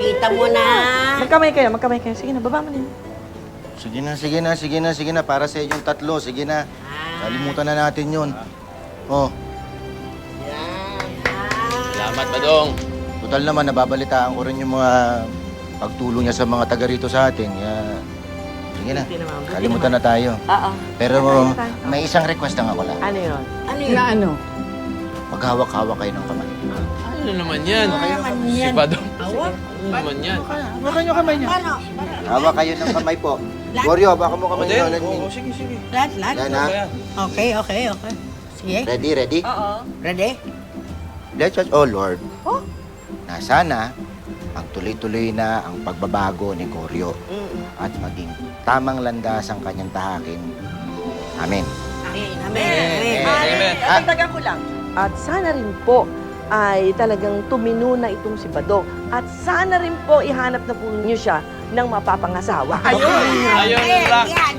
Kita mo na. Magkamay kayo, magkamay kayo. Sige na, baba mo na yun. Sige na. Para sa inyong tatlo, sige na. Kalimutan na natin yun. Oh, Salamat, Badong. total naman, nababalitaan ko rin yung mga pagtulong niya sa mga taga rito sa atin. Sige na, kalimutan na tayo. Oo. Pero may isang request lang ako lang. Ano yun? Ano yun? Na ano? Maghawak-hawak kayo ng kamay. Ano naman yan? Si Badong. Ano naman yan? Hawakan niyo kamay niya. Paano? Hawak kayo ng kamay po. Goryo, baka mo kamay nyo. Sige. Lahat? Yan ha. Okay. Sige. Ready? Oo. Ready? Let's us, oh Lord, na sana magtuloy-tuloy na ang pagbabago ni Goryo at maging tamang landas ang kanyang tahakin. Amen. Amen. Amen. Dagdagan ko lang. At sana rin po ay talagang tumino na itong si Badong. At sana rin po ihanap na po niyo siya ng mapapangasawa. Ayun lang. Yan.